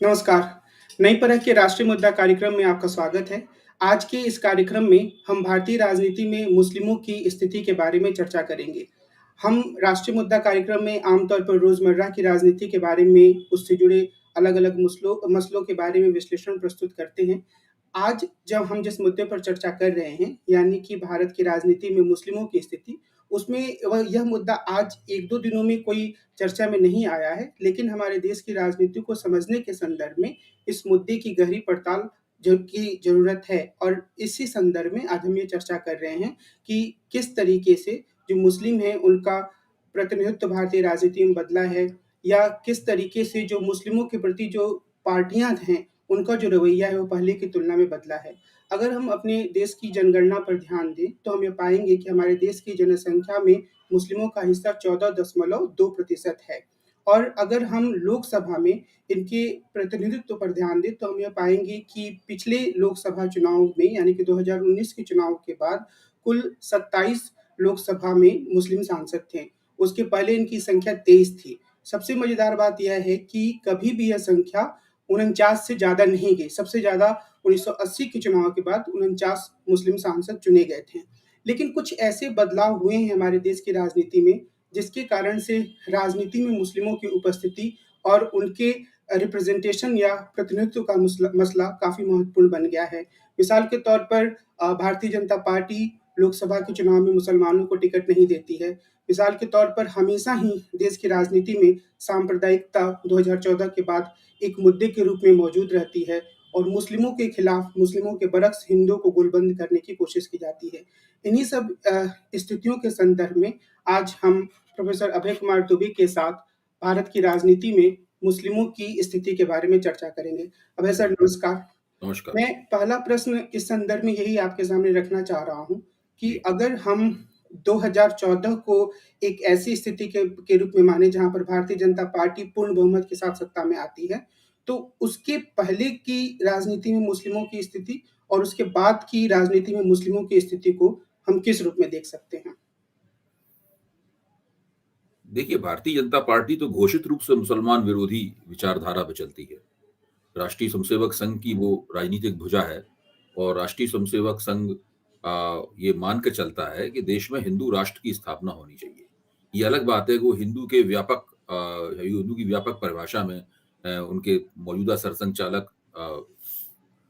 नमस्कार। नई परख के राष्ट्रीय मुद्दा कार्यक्रम में आपका स्वागत है। आज के इस कार्यक्रम में हम भारतीय राजनीति में मुस्लिमों की स्थिति के बारे में चर्चा करेंगे। हम राष्ट्रीय मुद्दा कार्यक्रम में आमतौर पर रोज़मर्रा की राजनीति के बारे में, उससे जुड़े अलग-अलग मुस्लों मसलों के बारे में विश्लेषण प्रस्तुत करते हैं। आज जब हम जिस मुद्दे पर चर्चा कर रहे हैं, यानी कि भारत की राजनीति में मुस्लिमों की स्थिति, उसमें यह मुद्दा आज 1-2 दिनों में कोई चर्चा में नहीं आया है, लेकिन हमारे देश की राजनीति को समझने के संदर्भ में इस मुद्दे की गहरी पड़ताल की ज़रूरत है और इसी संदर्भ में आज हम ये चर्चा कर रहे हैं कि किस तरीके से जो मुस्लिम हैं, उनका प्रतिनिधित्व भारतीय राजनीति में बदला है या किस तरीके से जो मुस्लिमों के प्रति जो पार्टियाँ हैं, उनका जो रवैया है, वो पहले की तुलना में बदला है। अगर हम अपने देश की जनगणना पर ध्यान दें, तो हम ये पाएँगे कि हमारे देश की जनसंख्या में मुस्लिमों का हिस्सा 14.2% है और अगर हम लोकसभा में इनके प्रतिनिधित्व पर ध्यान दें, तो हम ये पाएँगे कि पिछले लोकसभा चुनाव में यानी कि 2019 के चुनाव के बाद कुल 27 लोकसभा में मुस्लिम सांसद थे। उसके पहले इनकी संख्या 23 थी। सबसे मज़ेदार बात यह है कि कभी भी यह संख्या 49 से ज़्यादा नहीं गई। सबसे ज़्यादा 1980 के चुनाव के बाद 49 मुस्लिम सांसद चुने गए थे। लेकिन कुछ ऐसे बदलाव हुए हैं हमारे देश की राजनीति में, जिसके कारण से राजनीति में मुस्लिमों की उपस्थिति और उनके रिप्रेजेंटेशन या प्रतिनिधित्व का मसला काफ़ी महत्वपूर्ण बन गया है। मिसाल के तौर पर भारतीय जनता पार्टी लोकसभा के चुनाव में मुसलमानों को टिकट नहीं देती है। मिसाल के तौर पर हमेशा ही देश की राजनीति में सांप्रदायिकता 2014 के बाद एक मुद्दे के रूप में मौजूद रहती है और मुस्लिमों के खिलाफ, मुस्लिमों के बरक्स हिंदुओं को गोलबंद करने की कोशिश की जाती है। इन्हीं सब स्थितियों के संदर्भ में आज हम प्रोफेसर अभय कुमार दुबे के साथ भारत की राजनीति में मुस्लिमों की स्थिति के बारे में चर्चा करेंगे। अभय सर नमस्कार। नमस्कार। मैं पहला प्रश्न इस संदर्भ में यही आपके सामने रखना चाह रहा हूँ कि जी। अगर हम 2014 को एक ऐसी स्थिति के रूप में माने जहाँ पर भारतीय जनता पार्टी पूर्ण बहुमत के साथ सत्ता में आती है, तो उसके पहले की राजनीति में मुस्लिमों की स्थिति और उसके बाद की राजनीति में मुस्लिमों की स्थिति को हम किस रूप में देख सकते हैं? देखिए, भारतीय जनता पार्टी तो घोषित रूप से मुसलमान विरोधी विचारधारा पे चलती है। राष्ट्रीय स्वयंसेवक संघ की वो राजनीतिक भुजा है और राष्ट्रीय स्वयंसेवक संघ ये मान के चलता है कि देश में हिंदू राष्ट्र की स्थापना होनी चाहिए। ये अलग बात है कि वो हिंदू की व्यापक परिभाषा में उनके मौजूदा सरसंघचालक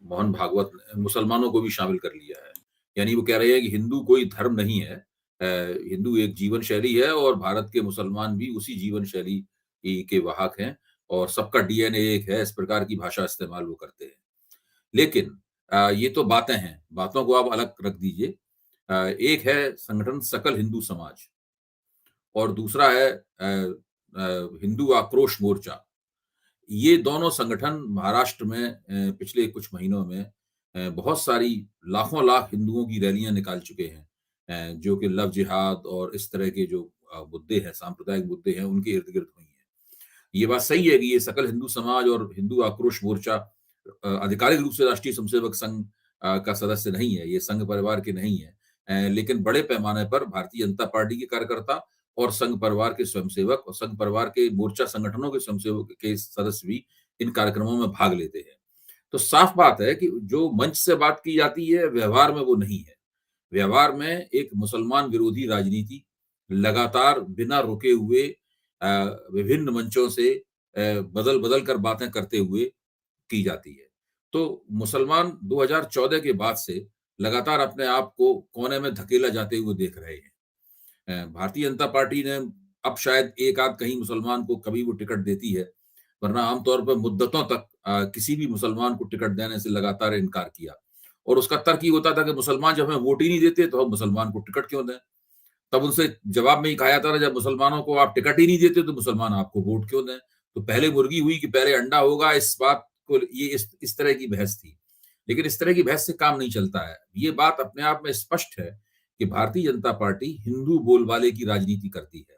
मोहन भागवत ने मुसलमानों को भी शामिल कर लिया है। यानी वो कह रहे हैं कि हिंदू कोई धर्म नहीं है, हिंदू एक जीवन शैली है और भारत के मुसलमान भी उसी जीवन शैली के वाहक हैं और सबका डीएनए एक है, इस प्रकार की भाषा इस्तेमाल वो करते हैं। लेकिन ये तो बातें हैं, बातों को आप अलग रख दीजिए। एक है संगठन सकल हिंदू समाज और दूसरा है हिंदू आक्रोश मोर्चा। ये दोनों संगठन महाराष्ट्र में पिछले कुछ महीनों में बहुत सारी लाखों लाख हिंदुओं की रैलियां निकाल चुके हैं, जो कि लव जिहाद और इस तरह के जो मुद्दे हैं, सांप्रदायिक मुद्दे हैं, उनके इर्द गिर्द हुई हैं। ये बात सही है कि ये सकल हिंदू समाज और हिंदू आक्रोश मोर्चा आधिकारिक रूप से राष्ट्रीय स्वयंसेवक संघ का सदस्य नहीं है, ये संघ परिवार के नहीं है। लेकिन बड़े पैमाने पर भारतीय जनता पार्टी के कार्यकर्ता और संघ परिवार के स्वयंसेवक और संघ परिवार के मोर्चा संगठनों के स्वयंसेवक के सदस्य भी इन कार्यक्रमों में भाग लेते हैं। तो साफ बात है कि जो मंच से बात की जाती है, व्यवहार में वो नहीं है। व्यवहार में एक मुसलमान विरोधी राजनीति लगातार बिना रुके हुए विभिन्न मंचों से बदल-बदल कर बातें करते हुए की जाती है। तो मुसलमान 2014 के बाद से लगातार अपने आप को कोने में धकेला जाते हुए देख रहे हैं। भारतीय जनता पार्टी ने अब शायद एक आध कहीं मुसलमान को कभी वो टिकट देती है, वरना आमतौर पर मुद्दतों तक किसी भी मुसलमान को टिकट देने से लगातार इनकार किया और उसका तर्क ये होता था कि मुसलमान जब हमें वोट ही नहीं देते, तो हम मुसलमान को टिकट क्यों दें? तब उनसे जवाब में ही कहा जाता था, जब मुसलमानों को आप टिकट ही नहीं देते, तो मुसलमान आपको वोट क्यों दें? तो पहले मुर्गी हुई कि पहले अंडा होगा, इस बात को ये इस तरह की बहस थी। लेकिन इस तरह की बहस से काम नहीं चलता है। ये बात अपने आप में स्पष्ट है कि भारतीय जनता पार्टी हिंदू बोलबाले की राजनीति करती है।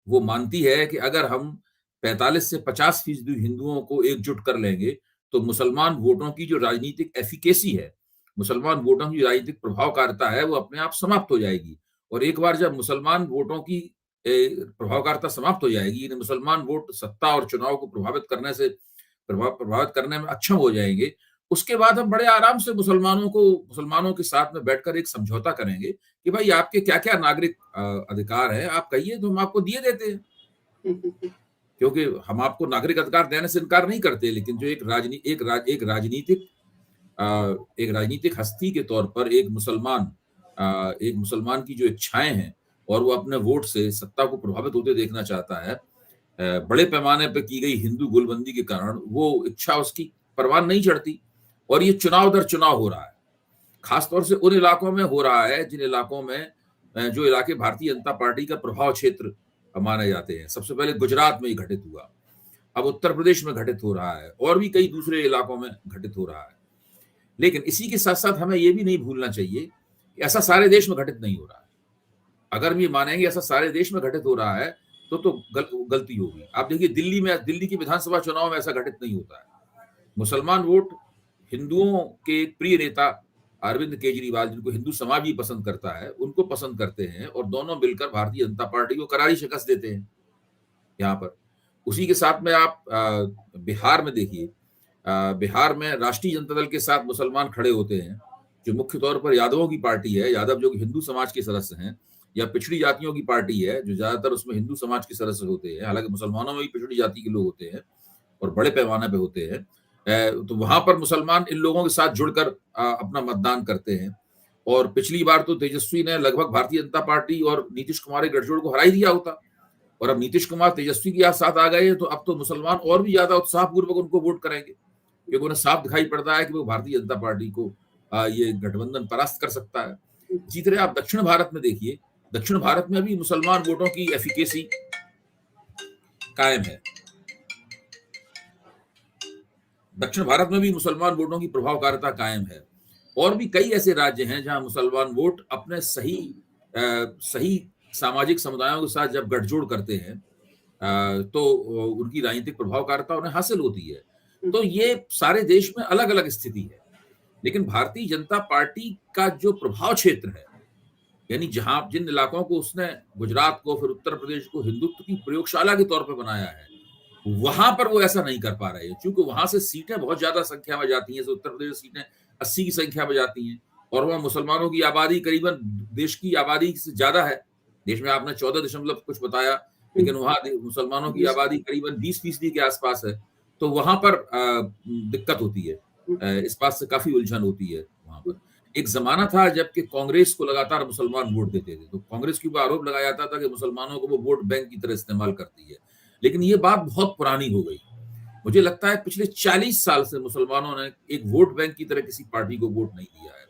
वो मानती है कि अगर हम 45 से 50% हिंदुओं को एकजुट कर लेंगे, तो मुसलमान वोटों की जो राजनीतिक एफिकेसी है, मुसलमान वोटों की राजनीतिक प्रभावकारिता है, वो अपने आप समाप्त हो जाएगी। और एक बार जब मुसलमान वोटों की प्रभावकारिता समाप्त हो जाएगी, यानी मुसलमान वोट सत्ता और चुनाव को प्रभावित करने से प्रभावित करने में अक्षम हो जाएंगे, उसके बाद हम बड़े आराम से मुसलमानों के साथ में बैठकर एक समझौता करेंगे कि भाई आपके क्या-क्या नागरिक अधिकार हैं, आप कहिए तो हम आपको दिए देते हैं। क्योंकि हम आपको नागरिक अधिकार देने से इनकार नहीं करते, लेकिन जो एक राजनीतिक हस्ती के तौर पर एक मुसलमान की जो इच्छाएं हैं और वो अपने वोट से सत्ता को प्रभावित होते देखना चाहता है, बड़े पैमाने पर की गई हिंदू गोलबंदी के कारण वो इच्छा उसकी परवान नहीं चढ़ती और ये चुनाव दर चुनाव हो रहा है। खासतौर से उन इलाकों में हो रहा है जिन इलाकों में जो इलाके भारतीय जनता पार्टी का प्रभाव क्षेत्र माने जाते हैं। सबसे पहले गुजरात में ये घटित हुआ, अब उत्तर प्रदेश में घटित हो रहा है और भी कई दूसरे इलाकों में घटित हो रहा है। लेकिन इसी के साथ साथ हमें ये भी नहीं भूलना चाहिए कि ऐसा सारे देश में घटित नहीं हो रहा है। अगर हम ये मानेंगे ऐसा सारे देश में घटित हो रहा है तो गलती होगी। आप देखिए दिल्ली की विधानसभा चुनाव में ऐसा घटित नहीं होता है। मुसलमान वोट हिंदुओं के एक प्रिय नेता अरविंद केजरीवाल, जिनको हिंदू समाज भी पसंद करता है, उनको पसंद करते हैं और दोनों मिलकर भारतीय जनता पार्टी को करारी शिकस्त देते हैं यहाँ पर। उसी के साथ में आप बिहार में देखिए, बिहार में राष्ट्रीय जनता दल के साथ मुसलमान खड़े होते हैं, जो मुख्य तौर पर यादवों की पार्टी है, यादव जो हिंदू समाज के सदस्य हैं, या पिछड़ी जातियों की पार्टी है जो ज्यादातर उसमें हिंदू समाज के सदस्य होते हैं, हालांकि मुसलमानों में भी पिछड़ी जाति के लोग होते हैं और बड़े पैमाने पे होते हैं। तो वहां पर मुसलमान इन लोगों के साथ जुड़कर अपना मतदान करते हैं। और पिछली बार तो तेजस्वी ने लगभग भारतीय जनता पार्टी और नीतीश कुमार के गठजोड़ को हरा ही दिया होता, और अब नीतीश कुमार तेजस्वी के साथ आ गए तो अब तो मुसलमान और भी ज्यादा उत्साहपूर्वक उनको वोट करेंगे, क्योंकि उन्हें साफ दिखाई पड़ता है कि वो भारतीय जनता पार्टी को ये गठबंधन परास्त कर सकता है। इसी तरह आप दक्षिण भारत में देखिए, दक्षिण भारत में भी मुसलमान वोटों की एफिकेसी कायम है। दक्षिण भारत में भी मुसलमान वोटों की प्रभावकारिता कायम है। और भी कई ऐसे राज्य हैं जहां मुसलमान वोट अपने सही सामाजिक समुदायों के साथ जब गठजोड़ करते हैं तो उनकी राजनीतिक प्रभावकारिता उन्हें हासिल होती है। तो ये सारे देश में अलग अलग स्थिति है, लेकिन भारतीय जनता पार्टी का जो प्रभाव क्षेत्र है, यानी जिन इलाकों को उसने गुजरात को फिर उत्तर प्रदेश को हिंदुत्व की प्रयोगशाला के तौर पर बनाया है, वहां पर वो ऐसा नहीं कर पा रहे हैं, क्योंकि वहां से सीटें बहुत ज्यादा संख्या में जाती हैं। उत्तर प्रदेश सीटें 80 की संख्या में जाती हैं और वहां मुसलमानों की आबादी करीबन देश की आबादी से ज्यादा है। देश में आपने 14 दशमलव कुछ बताया, लेकिन वहां मुसलमानों की आबादी करीबन 20% के आसपास है। तो वहां पर दिक्कत होती है, इस बात से काफी उलझन होती है वहां पर। एक जमाना था जबकि कांग्रेस को लगातार मुसलमान वोट देते थे, तो कांग्रेस के ऊपर आरोप लगाया जाता था कि मुसलमानों को वो वोट बैंक की तरह इस्तेमाल करती है, लेकिन ये बात बहुत पुरानी हो गई। मुझे लगता है पिछले 40 साल से मुसलमानों ने एक वोट बैंक की तरह किसी पार्टी को वोट नहीं दिया है।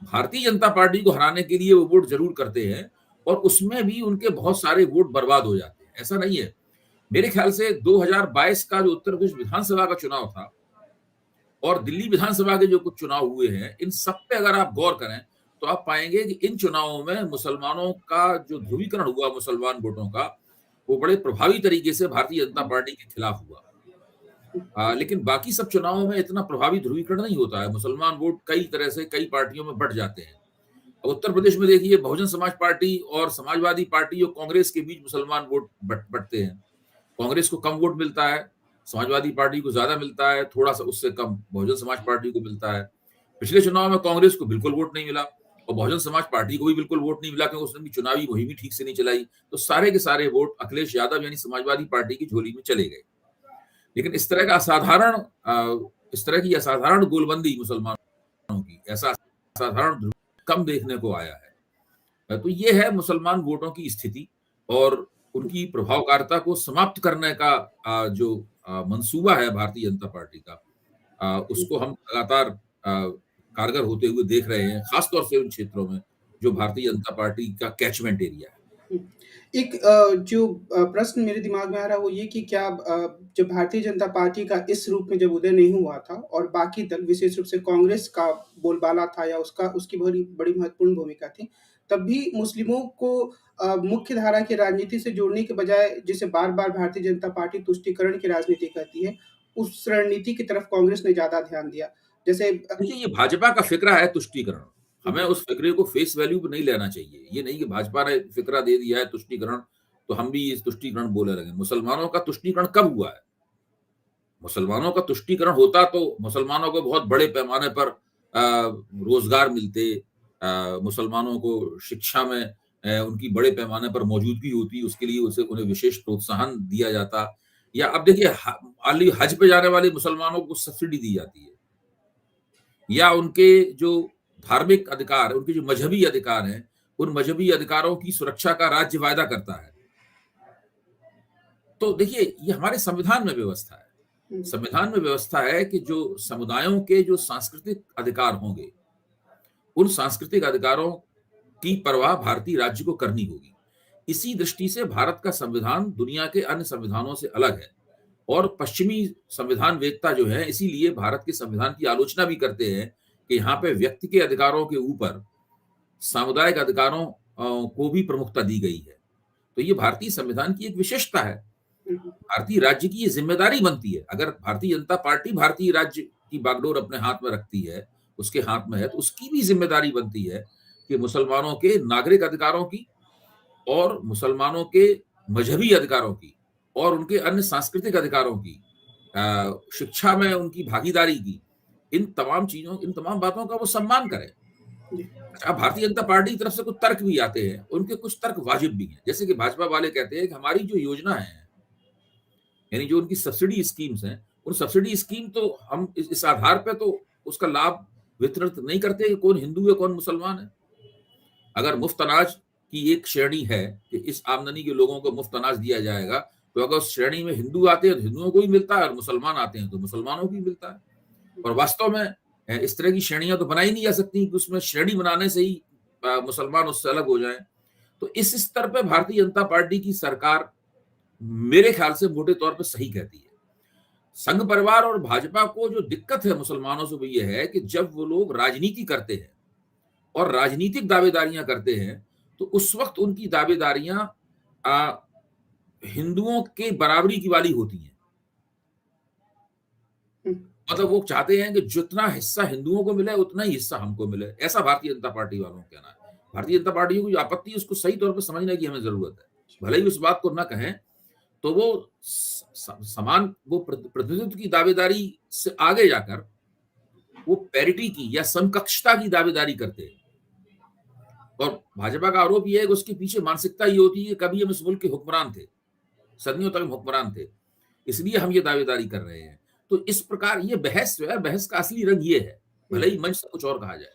भारतीय जनता पार्टी को हराने के लिए वो वोट जरूर करते हैं और उसमें भी उनके बहुत सारे वोट बर्बाद हो जाते हैं, ऐसा नहीं है। मेरे ख्याल से 2022 का जो उत्तर प्रदेश विधानसभा का चुनाव था और दिल्ली विधानसभा के जो कुछ चुनाव हुए हैं, इन सब पे अगर आप गौर करें तो आप पाएंगे कि इन चुनावों में मुसलमानों का जो ध्रुवीकरण हुआ मुसलमान वोटों का, वो बड़े प्रभावी तरीके से भारतीय जनता पार्टी के खिलाफ हुआ। लेकिन बाकी सब चुनावों में इतना प्रभावी ध्रुवीकरण नहीं होता है। मुसलमान वोट कई तरह से कई पार्टियों में बट जाते हैं। अब उत्तर प्रदेश में देखिए, बहुजन समाज पार्टी और समाजवादी पार्टी और कांग्रेस के बीच मुसलमान वोट बटते हैं। कांग्रेस को कम वोट मिलता है, समाजवादी पार्टी को ज्यादा मिलता है, थोड़ा सा उससे कम बहुजन समाज पार्टी को मिलता है। पिछले चुनाव में कांग्रेस को बिल्कुल वोट नहीं मिला और बहुजन समाज पार्टी को भी बिल्कुल वोट नहीं मिला, क्योंकि उसने भी चुनावी मुहिम ही ठीक से नहीं चलाई। तो सारे के सारे वोट अखिलेश यादव यानी समाजवादी पार्टी की झोली में चले गए। लेकिन इस तरह की असाधारण गोलबंदी मुसलमानों की, ऐसा असाधारण कम देखने को आया है। तो ये है मुसलमान वोटों की स्थिति और उनकी प्रभावकारिता को समाप्त करने का जो मंसूबा है भारतीय जनता पार्टी का, उसको हम लगातार कारगर होते हुए देख रहे हैं, खासतौर से उन क्षेत्रों में जो भारतीय जनता पार्टी का कैचमेंट एरिया है। एक जो प्रश्न मेरे दिमाग में आ रहा है वो ये कि क्या जब भारतीय जनता पार्टी का इस रूप में जब उदय नहीं हुआ था और बाकी दल विशेष रूप से कांग्रेस का बोलबाला था या उसकी बड़ी बड़ी महत्वपूर्ण भूमिका थी, तब भी मुस्लिमों को मुख्य धारा की राजनीति से जोड़ने के बजाय जिसे बार-बार भारतीय जनता पार्टी तुष्टीकरण की राजनीति कहती है, उस रणनीति की तरफ कांग्रेस ने ज़्यादा ध्यान दिया। जैसे देखिए, ये भाजपा का फिक्रा है तुष्टीकरण। हमें उस फिक्रे को फेस वैल्यू पे नहीं लेना चाहिए। ये नहीं कि भाजपा ने फिक्रा दे दिया है तुष्टीकरण, तो हम भी इस तुष्टीकरण बोले लगे। मुसलमानों का तुष्टीकरण कब हुआ है? मुसलमानों का तुष्टीकरण होता तो मुसलमानों को बहुत बड़े पैमाने पर रोजगार मिलते, मुसलमानों को शिक्षा में उनकी बड़े पैमाने पर मौजूदगी होती, उसके लिए उसे उन्हें विशेष प्रोत्साहन दिया जाता। या अब देखिए हज पे जाने वाले मुसलमानों को सब्सिडी दी जाती है, या उनके जो धार्मिक अधिकार, उनके जो मजहबी अधिकार हैं, उन मजहबी अधिकारों की सुरक्षा का राज्य वायदा करता है। तो देखिए ये हमारे संविधान में व्यवस्था है। संविधान में व्यवस्था है कि जो समुदायों के जो सांस्कृतिक अधिकार होंगे, उन सांस्कृतिक अधिकारों की परवाह भारतीय राज्य को करनी होगी। इसी दृष्टि से भारत का संविधान दुनिया के अन्य संविधानों से अलग है, और पश्चिमी संविधान वेदता जो है इसीलिए भारत के संविधान की आलोचना भी करते हैं कि यहाँ पे व्यक्ति के अधिकारों के ऊपर सामुदायिक अधिकारों को भी प्रमुखता दी गई है। तो ये भारतीय संविधान की एक विशेषता है। भारतीय राज्य की ये जिम्मेदारी बनती है। अगर भारतीय जनता पार्टी भारतीय राज्य की बागडोर अपने हाथ में रखती है, उसके हाथ में है, तो उसकी भी जिम्मेदारी बनती है कि मुसलमानों के नागरिक अधिकारों की और मुसलमानों के मजहबी अधिकारों की और उनके अन्य सांस्कृतिक अधिकारों की, शिक्षा में उनकी भागीदारी की, इन तमाम बातों का वो सम्मान करे। अच्छा, भारतीय जनता पार्टी की तरफ से कुछ तर्क भी आते हैं, उनके कुछ तर्क वाजिब भी हैं। जैसे कि भाजपा वाले कहते हैं कि हमारी जो योजना है, यानी जो उनकी सब्सिडी स्कीम्स हैं, उन सब्सिडी स्कीम तो हम इस आधार पे तो उसका लाभ वितरित नहीं करते कि कौन हिंदू है कौन मुसलमान है। अगर मुफ्त अनाज की एक श्रेणी है कि इस आमदनी के लोगों को मुफ्त अनाज दिया जाएगा, तो अगर उस श्रेणी में हिंदू आते हैं तो हिंदुओं को ही मिलता है, और मुसलमान आते हैं तो मुसलमानों को ही मिलता है। और वास्तव में इस तरह की श्रेणियां तो बनाई नहीं जा सकती कि उसमें श्रेणी बनाने से ही मुसलमान उससे अलग हो जाएं। तो इस स्तर पे भारतीय जनता पार्टी की सरकार मेरे ख्याल से मोटे तौर पे सही कहती है। संघ परिवार और भाजपा को जो दिक्कत है मुसलमानों से वो ये है कि जब वो लोग राजनीति करते हैं और राजनीतिक दावेदारियां करते हैं, तो उस वक्त उनकी दावेदारियां हिंदुओं के बराबरी की वाली होती हैं। मतलब वो चाहते हैं कि जितना हिस्सा हिंदुओं को मिले उतना ही हिस्सा हमको मिले, ऐसा भारतीय जनता पार्टी वालों का कहना है। भारतीय जनता पार्टी को जो आपत्ति है उसको सही तौर पर समझने की हमें जरूरत है। भले ही उस बात को न कहें, तो वो समान वो प्रतिनिधित्व की दावेदारी से आगे जाकर वो पैरिटी की या समकक्षता की दावेदारी करते हैं। और भाजपा का आरोप यह है कि उसके पीछे मानसिकता ये होती है कि कभी हम इस मुल्क के हुक्मरान थे, सदियों तक हम हुक्मरान थे, इसलिए हम ये दावेदारी कर रहे हैं। तो इस प्रकार ये बहस जो है, बहस का असली रंग ये है, भले ही मंच से कुछ और कहा जाए।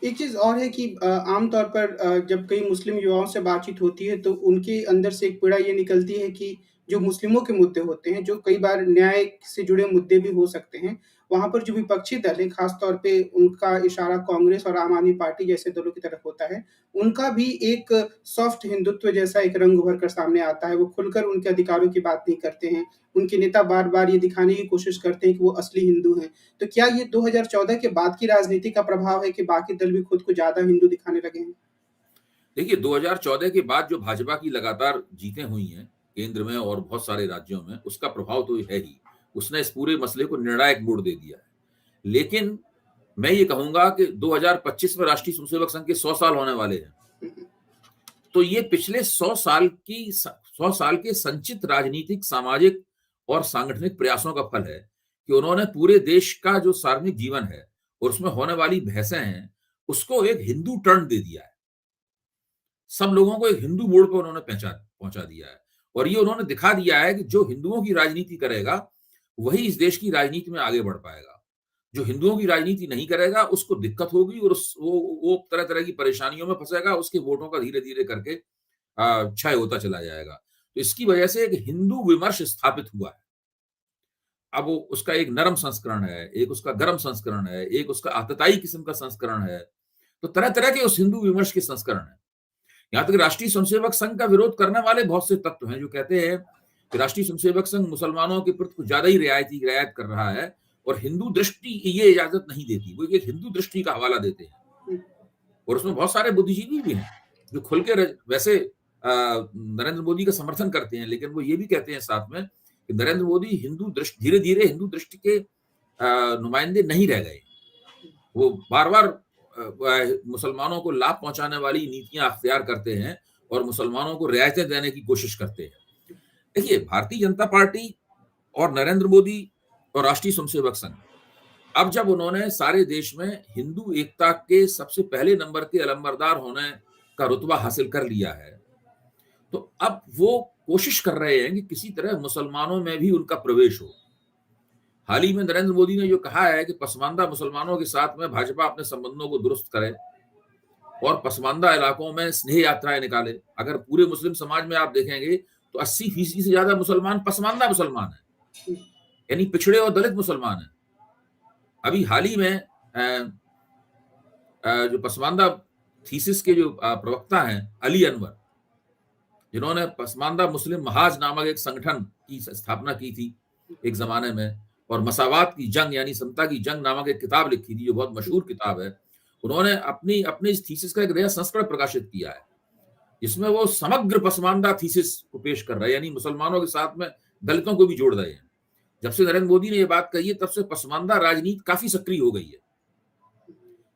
एक चीज़ और है कि आम तौर पर जब कई मुस्लिम युवाओं से बातचीत होती है, तो उनके अंदर से एक पीड़ा ये निकलती है कि जो मुस्लिमों के मुद्दे होते हैं, जो कई बार न्याय से जुड़े मुद्दे भी हो सकते हैं, वहाँ पर जो विपक्षी दल है, ख़ास तौर पे उनका इशारा कांग्रेस और आम आदमी पार्टी जैसे दलों की तरफ होता है, उनका भी एक सॉफ्ट हिंदुत्व जैसा एक रंग उभर कर सामने आता है। वो खुलकर उनके अधिकारों की बात नहीं करते हैं। उनके नेता बार-बार ये दिखाने की कोशिश करते हैं कि वो असली हिंदू हैं। तो क्या ये 2014 के बाद की राजनीति का प्रभाव है कि बाकी दल भी खुद को ज़्यादा हिंदू दिखाने लगे हैं? देखिए 2014 के बाद जो भाजपा की लगातार जीतें हुई हैं केंद्र में और बहुत सारे राज्यों में, उसका प्रभाव तो है ही। उसने इस पूरे मसले को निर्णायक मोड़ दे दिया है। लेकिन मैं ये कहूंगा कि 2025 में राष्ट्रीय स्वयंसेवक संघ के 100 साल होने वाले हैं। तो ये पिछले 100 साल के संचित राजनीतिक, सामाजिक और सांगठनिक प्रयासों का फल है कि उन्होंने पूरे देश का जो सार्वजनिक जीवन है और उसमें होने वाली बहसें हैं, उसको एक हिंदू टर्न दे दिया है। सब लोगों को एक हिंदू मोड़ पर उन्होंने पहुंचा दिया है। और ये उन्होंने दिखा दिया है कि जो हिंदुओं की राजनीति करेगा वही इस देश की राजनीति में आगे बढ़ पाएगा। जो हिंदुओं की राजनीति नहीं करेगा उसको दिक्कत होगी और वो तरह तरह की परेशानियों में फंसेगा, उसके वोटों का धीरे धीरे करके क्षय होता चला जाएगा। तो इसकी वजह से एक हिंदू विमर्श स्थापित हुआ है। अब वो उसका एक नरम संस्करण है, एक उसका गर्म संस्करण है, एक उसका आतताई किस्म का संस्करण है। तो तरह तरह के उस हिंदू विमर्श के संस्करण है। यहाँ तक राष्ट्रीय स्वयंसेवक संघ का विरोध करने वाले बहुत से तत्व हैं जो कहते हैं कि राष्ट्रीय स्वयंसेवक संघ मुसलमानों के प्रति कुछ ज्यादा ही रियायत कर रहा है और हिंदू दृष्टि ये इजाजत नहीं देती। वो एक हिंदू दृष्टि का हवाला देते हैं। और उसमें बहुत सारे बुद्धिजीवी भी हैं जो खुल के वैसे नरेंद्र मोदी का समर्थन करते हैं, लेकिन वो ये भी कहते हैं साथ में कि नरेंद्र मोदी हिंदू दृष्टि, धीरे धीरे हिंदू दृष्टि के नुमाइंदे नहीं रह गए। वो बार बार मुसलमानों को लाभ पहुंचाने वाली नीतियां अख्तियार करते हैं और मुसलमानों को रियायतें देने की कोशिश करते हैं। देखिए भारतीय जनता पार्टी और नरेंद्र मोदी और राष्ट्रीय स्वयंसेवक संघ, अब जब उन्होंने सारे देश में हिंदू एकता के सबसे पहले नंबर के अलंबरदार होने का रुतबा हासिल कर लिया है, तो अब वो कोशिश कर रहे हैं कि किसी तरह मुसलमानों में भी उनका प्रवेश हो। हाल ही में नरेंद्र मोदी ने जो कहा है कि पसमानदा मुसलमानों के साथ में भाजपा अपने संबंधों को दुरुस्त करे और पसमानदा इलाकों में स्नेह यात्राएं निकाले। अगर पूरे मुस्लिम समाज में आप देखेंगे तो 80% से ज्यादा मुसलमान पसमानदा मुसलमान है, यानी पिछड़े और दलित मुसलमान है। अभी हाल ही में जो पसमानदा थीसिस के जो प्रवक्ता हैं अली अनवर, जिन्होंने पसमानदा मुस्लिम महाज नामक एक संगठन की स्थापना की थी एक जमाने में, और मसावात की जंग यानी समता की जंग नामक एक किताब लिखी थी जो बहुत मशहूर किताब है, उन्होंने अपनी इस थीसिस का एक नया संस्करण प्रकाशित किया है जिसमें वो समग्र पसमानदा थीसिस को पेश कर रहे हैं, यानी मुसलमानों के साथ में दलितों को भी जोड़ रहे हैं। जब से नरेंद्र मोदी ने ये बात कही है तब से पसमानदा राजनीति काफी सक्रिय हो गई है।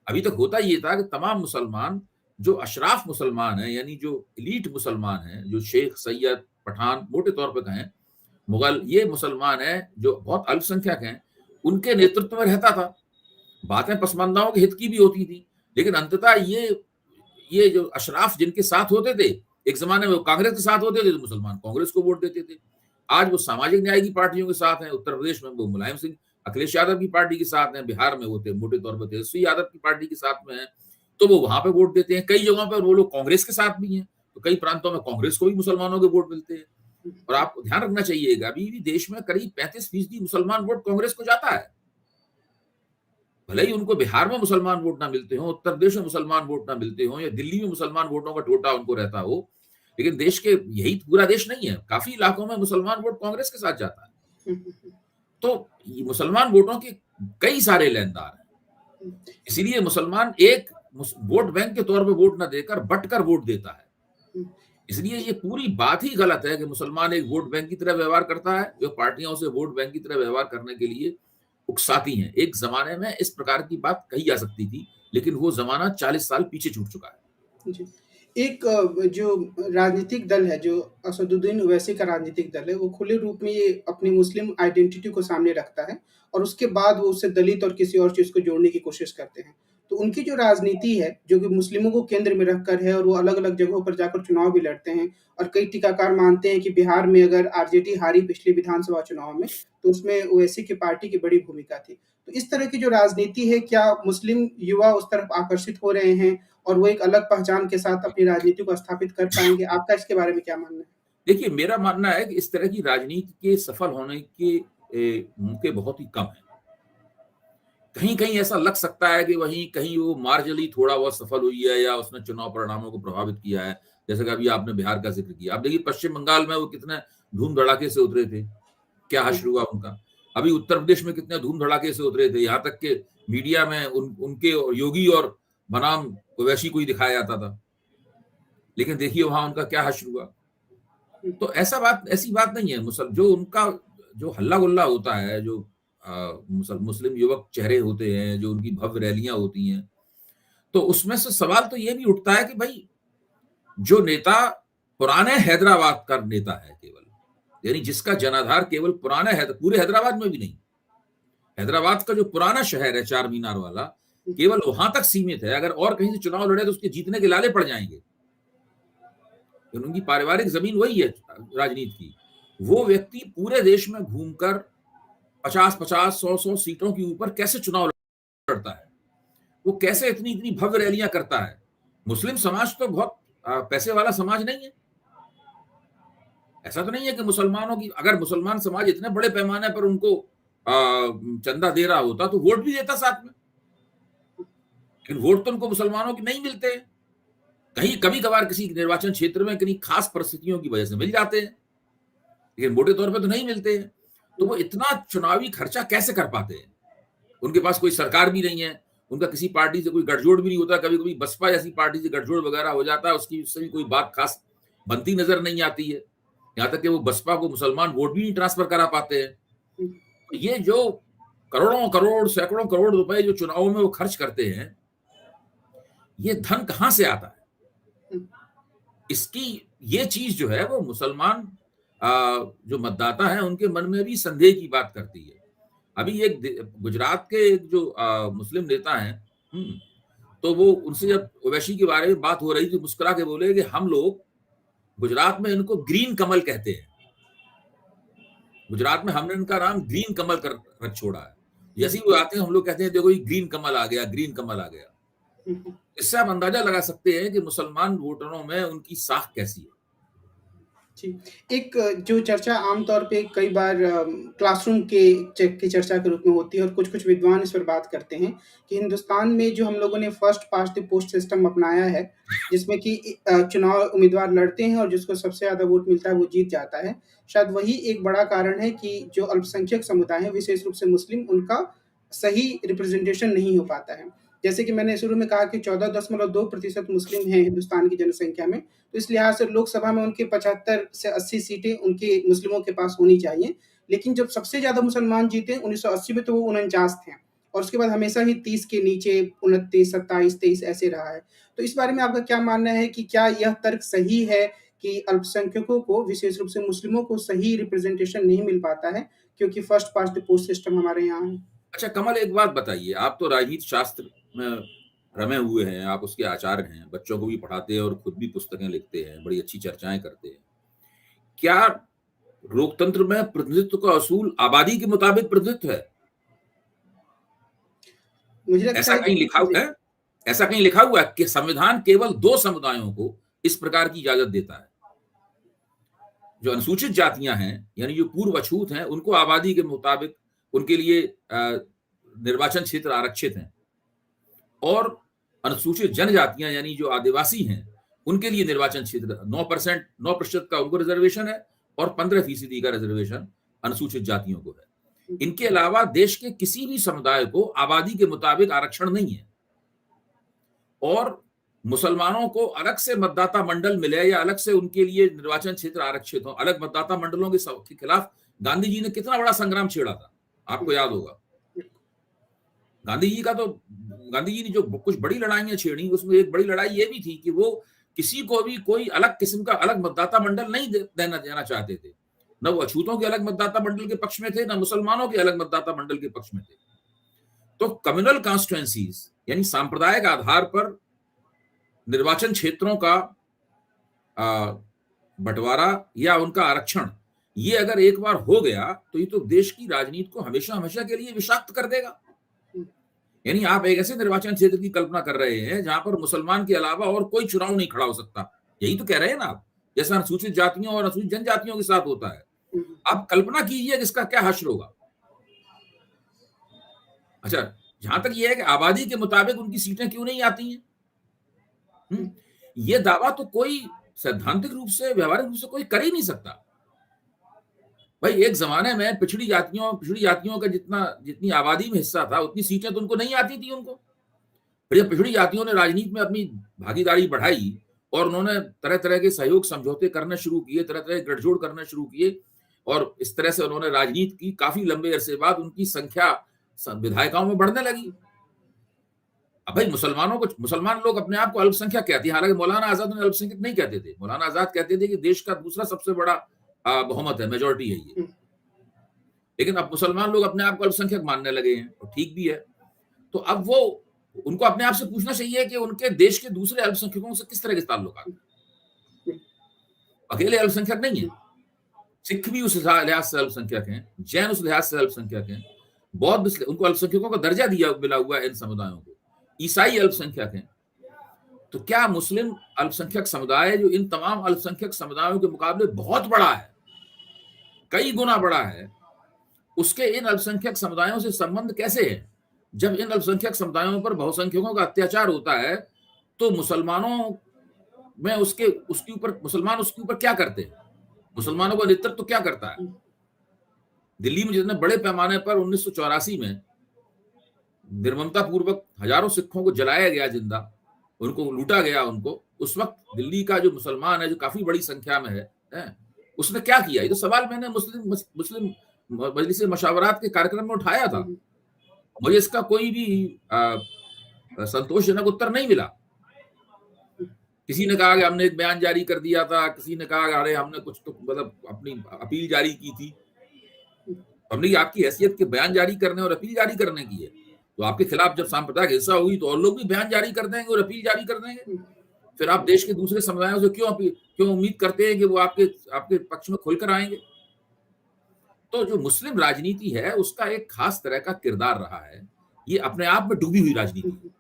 अभी तक होता ये था कि तमाम मुसलमान जो अशराफ मुसलमान हैं, यानी जो एलीट मुसलमान हैं, जो शेख, सैयद, पठान मोटे तौर पे कहें, मुगल, ये मुसलमान हैं जो बहुत अल्पसंख्यक हैं, उनके नेतृत्व में रहता था। बातें पसमानदाओं के हित की भी होती थी, लेकिन अंततः ये जो अशराफ जिनके साथ होते थे, एक जमाने में वो कांग्रेस के साथ होते थे तो मुसलमान कांग्रेस को वोट देते थे। आज वो सामाजिक न्याय की पार्टियों के साथ हैं, उत्तर प्रदेश में वो मुलायम सिंह, अखिलेश यादव की पार्टी के साथ हैं, बिहार में वो मोटे तौर पर तेजस्वी यादव की पार्टी के साथ में है, तो वो वहां पे वोट देते हैं। कई जगहों पर वो लोग कांग्रेस के साथ भी हैं, तो कई प्रांतों में कांग्रेस को भी मुसलमानों के वोट मिलते हैं। और आपको ध्यान रखना चाहिएगा, अभी भी देश में करीब 35% मुसलमान वोट कांग्रेस को जाता है। भले ही उनको बिहार में मुसलमान वोट ना मिलते हो, उत्तर प्रदेश में मुसलमान वोट ना मिलते हो, या दिल्ली में मुसलमान वोटों का टोटा उनको रहता हो, लेकिन देश के यही पूरा देश नहीं है, काफी इलाकों में मुसलमान वोट कांग्रेस के साथ जाता है। तो ये मुसलमान वोटों के कई सारे लेनदार हैं, इसीलिए मुसलमान एक वोट बैंक के तौर पर वोट ना देकर बंटकर वोट देता है। इसलिए ये पूरी बात ही गलत है कि मुसलमान एक वोट बैंक की तरह व्यवहार करता है, जो पार्टियां उसे वोट बैंक की तरह व्यवहार करने के लिए उकसाती हैं। एक जमाने में इस प्रकार की बात कही जा सकती थी, लेकिन वो जमाना 40 साल पीछे छूट चुका है। जी। एक जो राजनीतिक दल है, जो असदुद्दीन ओवैसी का राजनीतिक दल है, वो खुले रूप में ये अपनी मुस्लिम आइडेंटिटी को सामने रखता है और उसके बाद वो उससे दलित और किसी और चीज़ को जोड़ने की कोशिश करते हैं। तो उनकी जो राजनीति है, जो कि मुस्लिमों को केंद्र में रखकर है, और वो अलग-अलग जगहों पर जाकर चुनाव भी लड़ते हैं, और कई टीकाकार मानते हैं कि बिहार में अगर आरजेडी हारी पिछले विधानसभा चुनाव में, तो उसमें ओवैसी की पार्टी की बड़ी भूमिका थी। तो इस तरह की जो राजनीति है, क्या मुस्लिम युवा उस तरफ आकर्षित हो रहे हैं और वो एक अलग पहचान के साथ अपनी राजनीति को स्थापित कर पाएँगे? आपका इसके बारे में क्या मानना है? देखिए, मेरा मानना है कि इस तरह की राजनीति के सफल होने के मौके बहुत ही कम हैं। कहीं-कहीं ऐसा लग सकता है कि वहीं कहीं वो मार्जिनली थोड़ा बहुत सफल हुई है या उसने चुनाव परिणामों को प्रभावित किया है। जैसे कि अभी आपने बिहार का ज़िक्र किया। आप देखिए पश्चिम बंगाल में वो कितने धूम-धड़ाके से उतरे थे, क्या हश्र हुआ उनका। अभी उत्तर प्रदेश में कितने धूम-धड़ाके से उतरे थे, यहाँ तक कि मीडिया में उनके योगी और बनाम ओवैसी को ही दिखाया जाता था। लेकिन देखिए वहाँ उनका क्या हश्र हुआ। तो ऐसी बात नहीं है। जो उनका जो हल्ला-गुल्ला होता है, जो मुस्लिम युवक चेहरे होते हैं, जो उनकी भव्य रैलियां होती हैं, तो उसमें से सवाल तो ये भी उठता है कि भाई जो नेता पुराने हैदराबाद का नेता है केवल, यानी जिसका जनाधार केवल पूरे हैदराबाद में भी नहीं, हैदराबाद का जो पुराना शहर है चार मीनार वाला, केवल वहां तक सीमित है। अगर और कहीं से चुनाव लड़े तो उसके जीतने के लाले पड़ जाएंगे। उनकी पारिवारिक जमीन वही है राजनीति की। वो व्यक्ति पूरे देश में घूमकर 50-50, 100-100 सीटों के ऊपर कैसे चुनाव लड़ता है, वो कैसे इतनी भव्य रैलियां करता है। मुस्लिम समाज तो बहुत पैसे वाला समाज नहीं है। ऐसा तो नहीं है कि मुसलमानों की, अगर मुसलमान समाज इतने बड़े पैमाने पर उनको चंदा दे रहा होता तो वोट भी देता साथ में, लेकिन वोट तो उनको मुसलमानों की नहीं मिलते। कहीं कभी कभार किसी निर्वाचन क्षेत्र में किन्हीं खास परिस्थितियों की वजह से मिल जाते हैं, लेकिन मोटे तौर पर तो नहीं मिलते हैं। तो वो इतना चुनावी खर्चा कैसे कर पाते हैं? उनके पास कोई सरकार भी नहीं है, उनका किसी पार्टी से कोई गठजोड़ भी नहीं होता। कभी कभी बसपा जैसी पार्टी से गठजोड़ वगैरह हो जाता है, उससे भी कोई बात खास बनती नजर नहीं आती है। यहाँ तक कि वो बसपा को मुसलमान वोट भी नहीं ट्रांसफर करा पाते हैं। तो ये जो करोड़ों करोड़, सैकड़ों करोड़ रुपए जो चुनावों में वो खर्च करते हैं, ये धन कहाँ से आता है? इसकी ये चीज जो है वो मुसलमान जो मतदाता हैं उनके मन में भी संदेह की बात करती है। अभी एक गुजरात के एक जो मुस्लिम नेता हैं, तो वो उनसे जब ओवैसी के बारे में बात हो रही थी, मुस्कुरा के बोले कि हम लोग गुजरात में इनको ग्रीन कमल कहते हैं। गुजरात में हमने इनका नाम ग्रीन कमल कर रख छोड़ा है। जैसे ही वो आते हैं हम लोग कहते हैं देखो ये ग्रीन कमल आ गया, ग्रीन कमल आ गया। इससे आप अंदाजा लगा सकते हैं कि मुसलमान वोटरों में उनकी साख कैसी है। जी, एक जो चर्चा आमतौर पे कई बार क्लासरूम की चर्चा के रूप में होती है और कुछ-कुछ विद्वान इस पर बात करते हैं कि हिंदुस्तान में जो हम लोगों ने first past the post system अपनाया है, जिसमें कि चुनाव उम्मीदवार लड़ते हैं और जिसको सबसे ज़्यादा वोट मिलता है वो जीत जाता है। शायद वही एक बड़ा कारण है कि जो अल्पसंख्यक समुदाय है, विशेष रूप से मुस्लिम, उनका सही रिप्रेजेंटेशन नहीं हो पाता है। जैसे कि मैंने शुरू में कहा कि 14.2% मुस्लिम हैं हिंदुस्तान की जनसंख्या में, तो इस लिहाज से लोकसभा में उनके 75 से 80 सीटें उनके मुस्लिमों के पास होनी चाहिए। लेकिन जब सबसे ज़्यादा मुसलमान जीते 1980 में, तो वो 49 थे और उसके बाद हमेशा ही 30 के नीचे 29, 27, 23 ऐसे रहा है। तो इस बारे में आपका क्या मानना है कि क्या यह तर्क सही है कि अल्पसंख्यकों को, विशेष रूप से मुस्लिमों को सही रिप्रेजेंटेशन नहीं मिल पाता है क्योंकि first past the post system हमारे यहाँ है? अच्छा कमल, एक बात बताइए, आप तो राजनीति शास्त्र में रमे हुए हैं, आप उसके आचार्य हैं, बच्चों को भी पढ़ाते हैं और खुद भी पुस्तकें लिखते हैं, बड़ी अच्छी चर्चाएं करते हैं। क्या लोकतंत्र में प्रतिनिधित्व का असूल आबादी के मुताबिक प्रतिनिधित्व है? मुझे लगता ऐसा है कहीं कि लिखा हुआ है? ऐसा कहीं लिखा हुआ है कि संविधान केवल 2 समुदायों को इस प्रकार की इजाजत देता है? जो अनुसूचित जातियां हैं, यानी जो पूर्व अछूत हैं, उनको आबादी के मुताबिक उनके लिए निर्वाचन क्षेत्र आरक्षित हैं और अनुसूचित जनजातियां यानी जो आदिवासी हैं, उनके लिए निर्वाचन क्षेत्र 9% का उनको रिजर्वेशन है और 15% का रिजर्वेशन अनुसूचित जातियों को है। इनके अलावा देश के किसी भी समुदाय को आबादी के मुताबिक आरक्षण नहीं है और मुसलमानों को अलग से मतदाता मंडल मिले या अलग से उनके लिए निर्वाचन क्षेत्र आरक्षित हो, अलग मतदाता मंडलों के खिलाफ गांधी जी ने कितना बड़ा संग्राम छेड़ा था, आपको याद होगा। गांधी जी ने जो कुछ बड़ी लड़ाइयां छेड़ी, उसमें एक बड़ी लड़ाई ये भी थी कि वो किसी को भी कोई अलग किस्म का अलग मतदाता मंडल नहीं देना चाहते थे। न वो अछूतों के अलग मतदाता मंडल के पक्ष में थे, न मुसलमानों के अलग मतदाता मंडल के पक्ष में थे। तो कम्युनल कॉन्स्टिट्यूएंसीज यानी सांप्रदायिक आधार पर निर्वाचन क्षेत्रों का बंटवारा या उनका आरक्षण, ये अगर एक बार हो गया तो ये तो देश की राजनीति को हमेशा हमेशा के लिए विषाक्त कर देगा। यानी आप एक ऐसे निर्वाचन क्षेत्र की कल्पना कर रहे हैं जहां पर मुसलमान के अलावा और कोई चुनाव नहीं खड़ा हो सकता। यही तो कह रहे हैं ना आप, जैसा अनुसूचित जातियों और अनुसूचित जनजातियों के साथ होता है। आप कल्पना कीजिए कि इसका क्या हश्र होगा। अच्छा, जहां तक यह है कि आबादी के मुताबिक उनकी सीटें क्यों नहीं आती हैं, ये दावा तो कोई सैद्धांतिक रूप से, व्यवहारिक रूप से कोई कर ही नहीं सकता। भाई एक जमाने में पिछड़ी जातियों का जितनी आबादी में हिस्सा था, उतनी सीटें तो उनको नहीं आती थी उनको। फिर जब पिछड़ी जातियों ने राजनीति में अपनी भागीदारी बढ़ाई और उन्होंने तरह तरह के सहयोग समझौते करने शुरू किए, तरह तरह के गठजोड़ करने शुरू किए और इस तरह से उन्होंने राजनीति की, काफी लंबे अरसे बाद उनकी संख्या विधायिकाओं में बढ़ने लगी। अब भाई मुसलमान लोग अपने आप को अल्पसंख्यक कहते हैं, हालांकि मौलाना आजाद उन्हें अल्पसंख्यक नहीं कहते थे। मौलाना आजाद कहते थे कि देश का दूसरा सबसे बड़ा बहुमत है, मेजोरिटी है ये। लेकिन अब मुसलमान लोग अपने आप को अल्पसंख्यक मानने लगे हैं और ठीक भी है। तो अब उनको अपने आप से पूछना चाहिए कि उनके देश के दूसरे अल्पसंख्यकों से किस तरह के ताल्लुकात हैं। अकेले अल्पसंख्यक नहीं है, सिख भी उस लिहाज से अल्पसंख्यक हैं, जैन उस लिहाज से अल्पसंख्यक हैं, बौद्ध, उनको अल्पसंख्यकों का दर्जा मिला हुआ है इन समुदायों को, ईसाई अल्पसंख्यक हैं। तो क्या मुस्लिम अल्पसंख्यक समुदाय जो इन तमाम अल्पसंख्यक समुदायों के मुकाबले बहुत बड़ा है, कई गुना बड़ा है, उसके इन अल्पसंख्यक समुदायों से संबंध कैसे है? जब इन अल्पसंख्यक समुदायों पर बहुसंख्यकों का अत्याचार होता है तो मुसलमानों में मुसलमान उसके ऊपर क्या करते हैं? मुसलमानों का नेतृत्व तो क्या करता है? दिल्ली में जितने बड़े पैमाने पर 1984 में निर्ममता पूर्वक हजारों सिखों को जलाया गया जिंदा, उनको लूटा गया, उस वक्त दिल्ली का जो मुसलमान है, जो काफी बड़ी संख्या में है, उसने क्या किया? ये तो सवाल मैंने मुस्लिम मजलिस मशावरात के कार्यक्रम में उठाया था। मुझे इसका कोई भी संतोषजनक उत्तर नहीं मिला किसी ने कहा कि हमने एक बयान जारी कर दिया था, किसी ने कहा अरे हमने कुछ तो मतलब अपनी अपील जारी की थी। हमने कि आपकी हैसियत के बयान जारी करने और अपील जारी करने की है। तो आपके खिलाफ जब सांप्रदायिक हिंसा होगी तो और लोग भी बयान जारी कर देंगे और अपील जारी कर देंगे। फिर आप देश के दूसरे समुदायों से क्यों उम्मीद करते हैं कि वो आपके आपके पक्ष में खुलकर आएँगे? तो जो मुस्लिम राजनीति है उसका एक खास तरह का किरदार रहा है। ये अपने आप में डूबी हुई राजनीति है।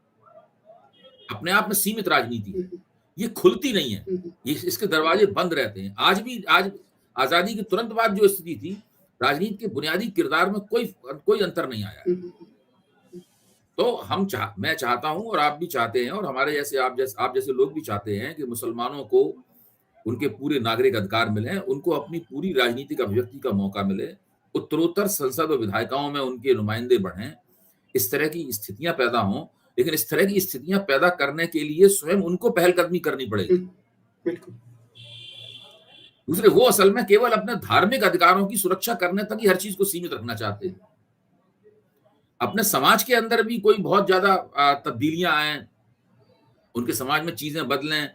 अपने आप में सीमित राजनीति है। ये खुलती नहीं है। ये इसके दरवाजे बंद रहते हैं। आज आज़ादी के तुरंत बाद जो स्थिति थी, राजनीति के बुनियादी किरदार में कोई अंतर नहीं आया है। तो मैं चाहता हूँ और आप भी चाहते हैं और हमारे जैसे आप जैसे लोग भी चाहते हैं कि मुसलमानों को उनके पूरे नागरिक अधिकार मिलें, उनको अपनी पूरी राजनीतिक अभिव्यक्ति का मौका मिले, उत्तरोत्तर संसद और विधायिकाओं में उनके नुमाइंदे बढ़ें, इस तरह की स्थितियाँ पैदा हों, लेकिन इस तरह की स्थितियाँ पैदा करने के लिए स्वयं उनको पहलकदमी करनी पड़ेगी। बिल्कुल। दूसरे वो असल में केवल अपने धार्मिक अधिकारों की सुरक्षा करने तक ही हर चीज़ को सीमित रखना चाहते हैं। अपने समाज के अंदर भी कोई बहुत ज़्यादा तब्दीलियाँ आएँ, उनके समाज में चीज़ें बदलें।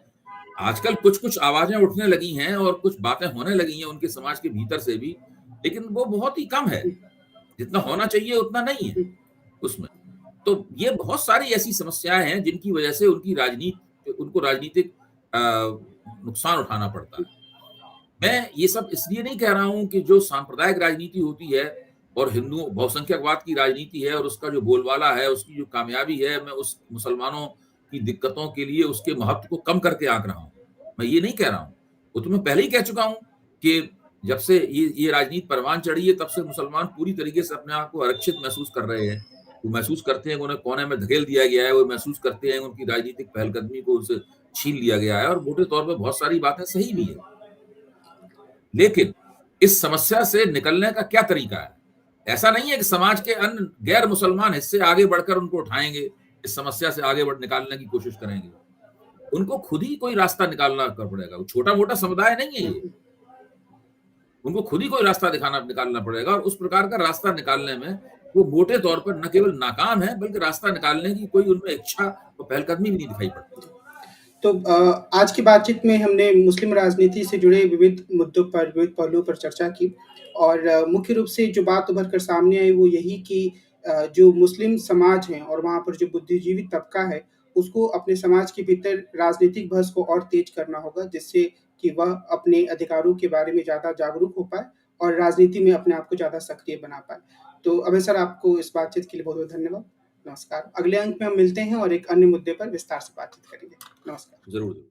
आजकल कुछ-कुछ आवाज़ें उठने लगी हैं और कुछ बातें होने लगी हैं उनके समाज के भीतर से भी, लेकिन वो बहुत ही कम है। जितना होना चाहिए उतना नहीं है उसमें। तो ये बहुत सारी ऐसी समस्याएँ हैं जिनकी वजह से उनको राजनीतिक नुकसान उठाना पड़ता है। मैं ये सब इसलिए नहीं कह रहा हूँ कि जो सांप्रदायिक राजनीति होती है और हिंदुओं बहुसंख्यकवाद की राजनीति है और उसका जो बोलबाला है, उसकी जो कामयाबी है, मैं उस मुसलमानों की दिक्कतों के लिए उसके महत्व को कम करके आँक रहा हूँ। मैं ये नहीं कह रहा हूँ। वो तो मैं पहले ही कह चुका हूँ कि जब से ये राजनीति परवान चढ़ी है, तब से मुसलमान पूरी तरीके से अपने आप को आरक्षित महसूस कर रहे हैं। वो महसूस करते हैं कि उन्हें कोने में धकेल दिया गया है, वो महसूस करते हैं उनकी राजनीतिक पहलकदमी को उनसे छीन लिया गया है और मोटे तौर पे बहुत सारी बातें सही भी है। लेकिन इस समस्या से निकलने का क्या तरीका है? ऐसा नहीं है कि समाज के अन्य गैर मुसलमान हिस्से आगे बढ़कर उनको उठाएँगे, इस समस्या से निकालने की कोशिश करेंगे। उनको खुद ही कोई रास्ता निकालना पड़ेगा। छोटा-मोटा समुदाय नहीं है ये। उनको खुद ही कोई रास्ता निकालना पड़ेगा और उस प्रकार का रास्ता निकालने में वो मोटे तौर पर न केवल नाकाम है, बल्कि रास्ता निकालने की कोई उनमें इच्छा और पहलकदमी भी नहीं दिखाई पड़ती। तो आज की बातचीत में हमने मुस्लिम राजनीति से जुड़े विविध मुद्दों पर, विविध पहलुओं पर चर्चा की और मुख्य रूप से जो बात उभर कर सामने आई वो यही कि जो मुस्लिम समाज है और वहाँ पर जो बुद्धिजीवी तबका है, उसको अपने समाज के भीतर राजनीतिक बहस को और तेज करना होगा, जिससे कि वह अपने अधिकारों के बारे में ज़्यादा जागरूक हो पाए और राजनीति में अपने आप को ज़्यादा सक्रिय बना पाए। तो अभय सर, आपको इस बातचीत के लिए बहुत-बहुत धन्यवाद। नमस्कार। अगले अंक में हम मिलते हैं और एक अन्य मुद्दे पर विस्तार से बातचीत करेंगे। नमस्कार। ज़रूर।